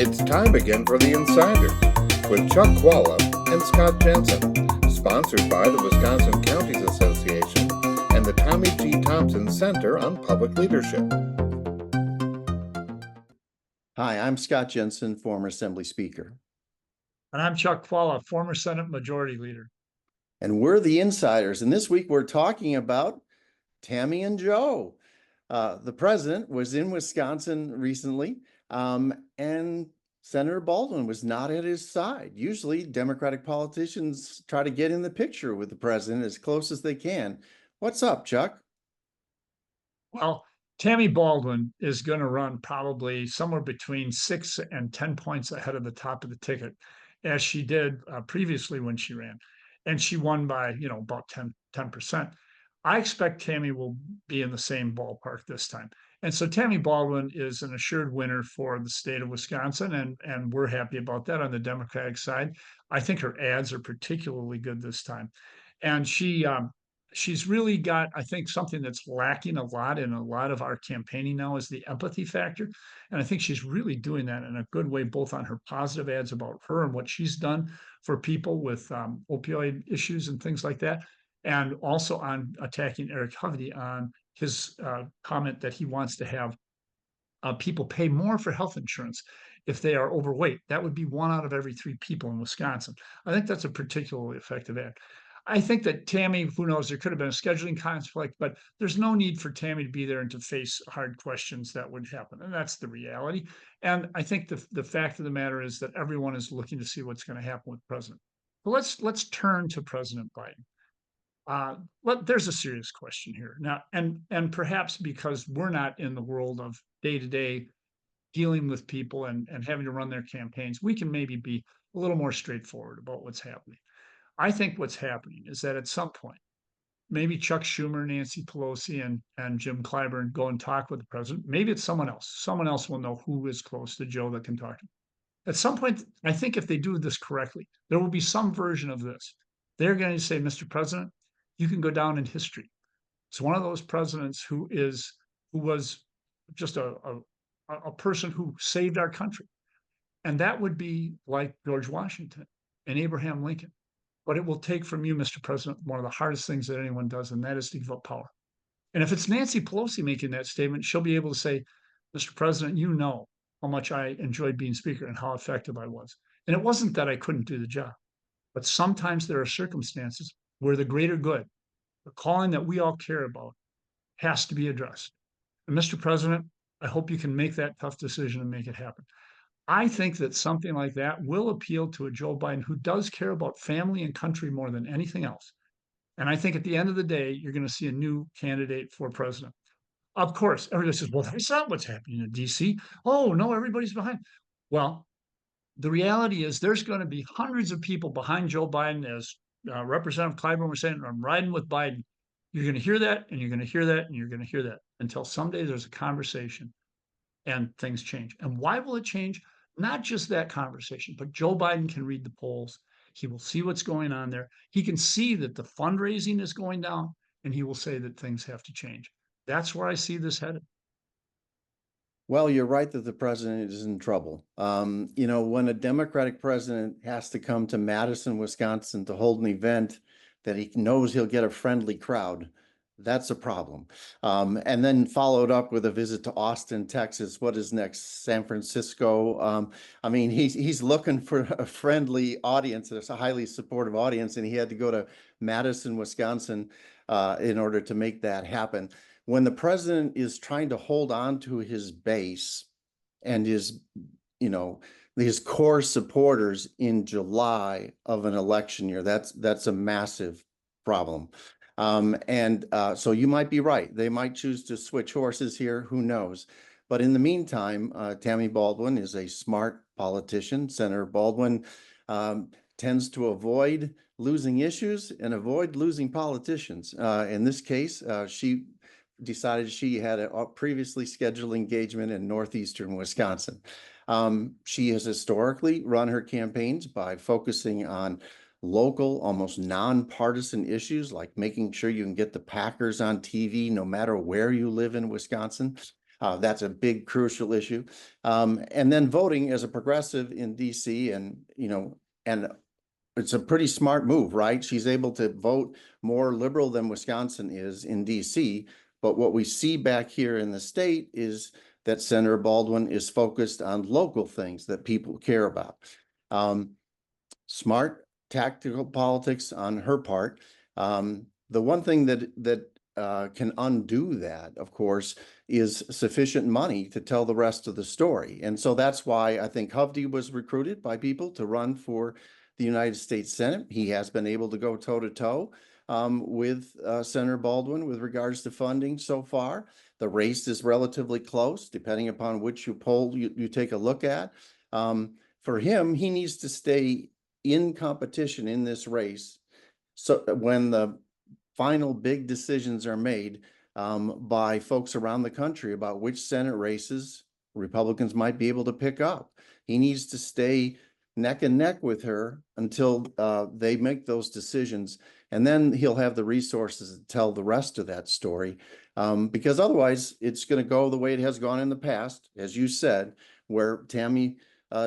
It's time again for The Insiders with Chuck Chvala and Scott Jensen, sponsored by the Wisconsin Counties Association and the Tommy G. Thompson Center on Public Leadership. Hi, I'm Scott Jensen, former Assembly Speaker. And I'm Chuck Chvala, former Senate Majority Leader. And we're the Insiders. And this week we're talking about Tammy and Joe. The president was in Wisconsin recently, and Senator Baldwin was not at his side. Usually Democratic politicians try to get in the picture with the president as close as they can. What's up, Chuck? Well, Tammy Baldwin is going to run probably somewhere between 6 and 10 points ahead of the top of the ticket, as she did previously when she ran. And she won by, about 10%. I expect Tammy will be in the same ballpark this time. And so Tammy Baldwin is an assured winner for the state of Wisconsin, and we're happy about that on the Democratic side. I think her ads are particularly good this time. And she's really got, I think, something that's lacking a lot in a lot of our campaigning now is the empathy factor. And I think she's really doing that in a good way, both on her positive ads about her and what she's done for people with opioid issues and things like that, and also on attacking Eric Hovde on his comment that he wants to have people pay more for health insurance if they are overweight. That would be 1 out of every 3 people in Wisconsin. I think that's a particularly effective ad. I think that Tammy, who knows, there could have been a scheduling conflict, but there's no need for Tammy to be there and to face hard questions that would happen. And that's the reality. And I think the fact of the matter is that everyone is looking to see what's going to happen with the president. But let's turn to President Biden. There's a serious question here now, and perhaps because we're not in the world of day-to-day dealing with people and having to run their campaigns, we can maybe be a little more straightforward about what's happening. I think what's happening is that at some point, maybe Chuck Schumer, Nancy Pelosi, and Jim Clyburn go and talk with the president. Maybe it's someone else. Someone else will know who is close to Joe that can talk to him. At some point, I think if they do this correctly, there will be some version of this. They're going to say, Mr. President, you can go down in history. It's one of those presidents who was just a person who saved our country. And that would be like George Washington and Abraham Lincoln. But it will take from you, Mr. President, one of the hardest things that anyone does, and that is to give up power. And if it's Nancy Pelosi making that statement, she'll be able to say, Mr. President, you know how much I enjoyed being Speaker and how effective I was. And it wasn't that I couldn't do the job, but sometimes there are circumstances where the greater good, the calling that we all care about, has to be addressed. And Mr. President, I hope you can make that tough decision and make it happen. I think that something like that will appeal to a Joe Biden who does care about family and country more than anything else. And I think at the end of the day, you're going to see a new candidate for president. Of course, everybody says, well, that's not what's happening in DC. Oh, no, everybody's behind. Well, the reality is there's going to be hundreds of people behind Joe Biden, as Representative Clyburn was saying, I'm riding with Biden. You're going to hear that, and you're going to hear that, and you're going to hear that until someday there's a conversation and things change. And why will it change? Not just that conversation, but Joe Biden can read the polls. He will see what's going on there. He can see that the fundraising is going down, and he will say that things have to change. That's where I see this headed. Well, you're right that the president is in trouble. When a Democratic president has to come to Madison, Wisconsin to hold an event that he knows he'll get a friendly crowd, that's a problem. And then followed up with a visit to Austin, Texas. What is next? San Francisco. He's looking for a friendly audience. It's a highly supportive audience, and he had to go to Madison, Wisconsin, in order to make that happen. When the president is trying to hold on to his base and his core supporters in July of an election year, that's a massive problem. So you might be right. They might choose to switch horses here. Who knows? But in the meantime, Tammy Baldwin is a smart politician. Senator Baldwin tends to avoid losing issues and avoid losing politicians. In this case, she decided she had a previously scheduled engagement in northeastern Wisconsin. She has historically run her campaigns by focusing on local, almost nonpartisan issues like making sure you can get the Packers on TV no matter where you live in Wisconsin. That's a big crucial issue. And then voting as a progressive in DC, and it's a pretty smart move, right? She's able to vote more liberal than Wisconsin is in DC. But what we see back here in the state is that Senator Baldwin is focused on local things that people care about. Smart tactical politics on her part. The one thing that can undo that, of course, is sufficient money to tell the rest of the story. And so that's why I think Hovde was recruited by people to run for the United States Senate. He has been able to go toe-to-toe with Senator Baldwin with regards to funding so far. The race is relatively close, depending upon which poll you take a look at. For him, he needs to stay in competition in this race. So when the final big decisions are made by folks around the country about which Senate races Republicans might be able to pick up, he needs to stay neck and neck with her until they make those decisions. And then he'll have the resources to tell the rest of that story. Because otherwise it's going to go the way it has gone in the past, as you said, where Tammy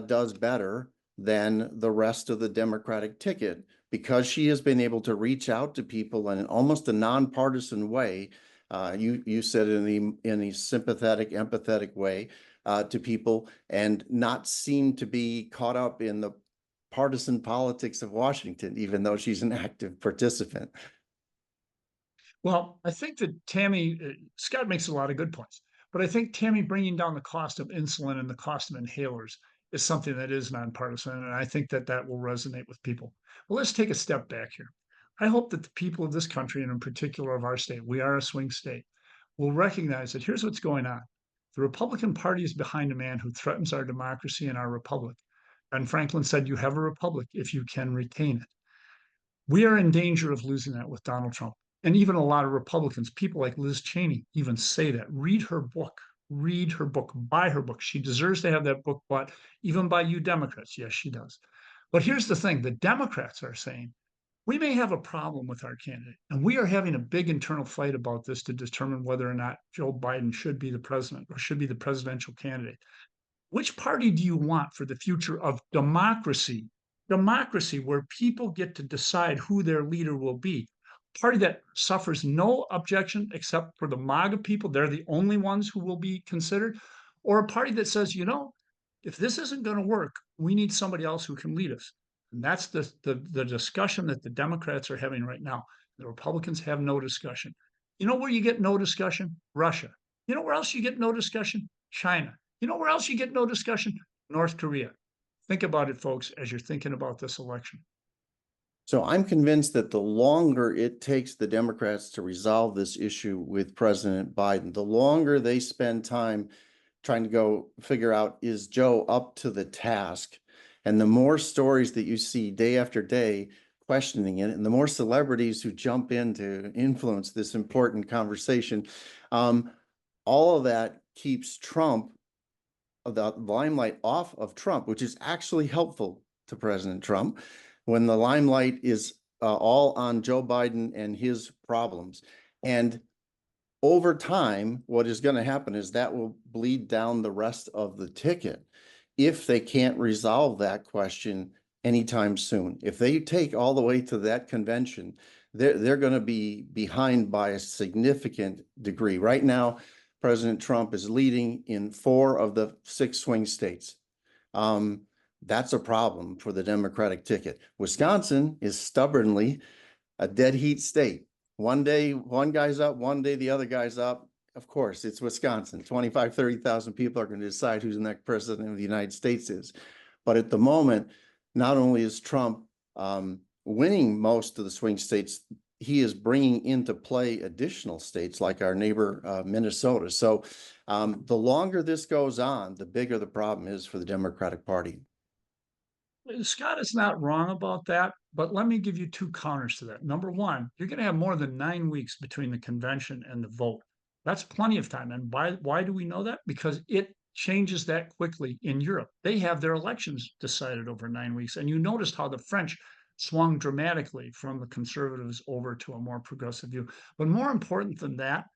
does better than the rest of the Democratic ticket, because she has been able to reach out to people in almost a nonpartisan way. You said in a sympathetic, empathetic way to people, and not seem to be caught up in the partisan politics of Washington, even though she's an active participant. Well, I think that Tammy, Scott makes a lot of good points, but I think Tammy bringing down the cost of insulin and the cost of inhalers is something that is nonpartisan, and I think that that will resonate with people. Well, let's take a step back here. I hope that the people of this country, and in particular of our state, we are a swing state, will recognize that here's what's going on. The Republican Party is behind a man who threatens our democracy and our republic. Ben Franklin said, "You have a republic if you can retain it." We are in danger of losing that with Donald Trump. And even a lot of Republicans, people like Liz Cheney, even say that. Read her book, buy her book. She deserves to have that book bought, even by you Democrats. Yes, she does. But here's the thing, the Democrats are saying, we may have a problem with our candidate, and we are having a big internal fight about this to determine whether or not Joe Biden should be the president or should be the presidential candidate. Which party do you want for the future of democracy? Democracy, where people get to decide who their leader will be. A party that suffers no objection except for the MAGA people, they're the only ones who will be considered, or a party that says, if this isn't going to work, we need somebody else who can lead us. And that's the discussion that the Democrats are having right now. The Republicans have no discussion. You know where you get no discussion? Russia. You know where else you get no discussion? China. You know where else you get no discussion? North Korea. Think about it, folks, as you're thinking about this election. So I'm convinced that the longer it takes the Democrats to resolve this issue with President Biden, the longer they spend time trying to go figure out, is Joe up to the task? And the more stories that you see day after day questioning it, and the more celebrities who jump in to influence this important conversation, all of that keeps the limelight off of Trump, which is actually helpful to President Trump when the limelight is all on Joe Biden and his problems. And over time, what is going to happen is that will bleed down the rest of the ticket if they can't resolve that question anytime soon. If they take all the way to that convention, they're going to be behind by a significant degree. Right now, President Trump is leading in 4 of the 6 swing states. That's a problem for the Democratic ticket. Wisconsin is stubbornly a dead heat state. One day, one guy's up, one day the other guy's up. Of course, it's Wisconsin. 25, 30,000 people are going to decide who the next president of the United States is. But at the moment, not only is Trump winning most of the swing states, he is bringing into play additional states like our neighbor, Minnesota. So the longer this goes on, the bigger the problem is for the Democratic Party. Scott is not wrong about that, but let me give you 2 counters to that. Number one, you're going to have more than 9 weeks between the convention and the vote. That's plenty of time. And why do we know that? Because it changes that quickly in Europe. They have their elections decided over 9 weeks. And you noticed how the French swung dramatically from the conservatives over to a more progressive view. But more important than that,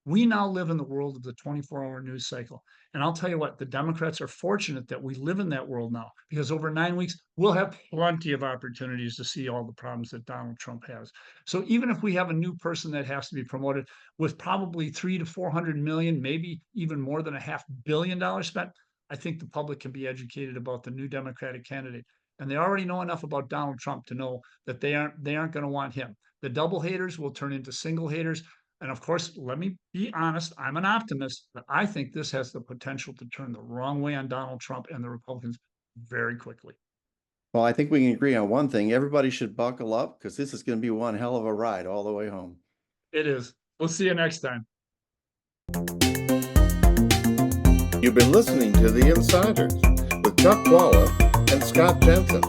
We now live in the world of the 24-hour news cycle. And I'll tell you what, the Democrats are fortunate that we live in that world now, because over 9 weeks, we'll have plenty of opportunities to see all the problems that Donald Trump has. So even if we have a new person that has to be promoted with probably 300 to 400 million, maybe even more than $500 million spent, I think the public can be educated about the new Democratic candidate. And they already know enough about Donald Trump to know that they aren't going to want him. The double haters will turn into single haters. And of course, let me be honest, I'm an optimist, but I think this has the potential to turn the wrong way on Donald Trump and the Republicans very quickly. Well, I think we can agree on one thing. Everybody should buckle up because this is going to be one hell of a ride all the way home. It is. We'll see you next time. You've been listening to The Insiders with Chuck Chvala and Scott Jensen,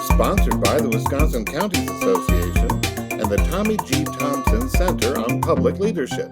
sponsored by the Wisconsin Counties Association and the Tommy G. Thompson Center on Public Leadership.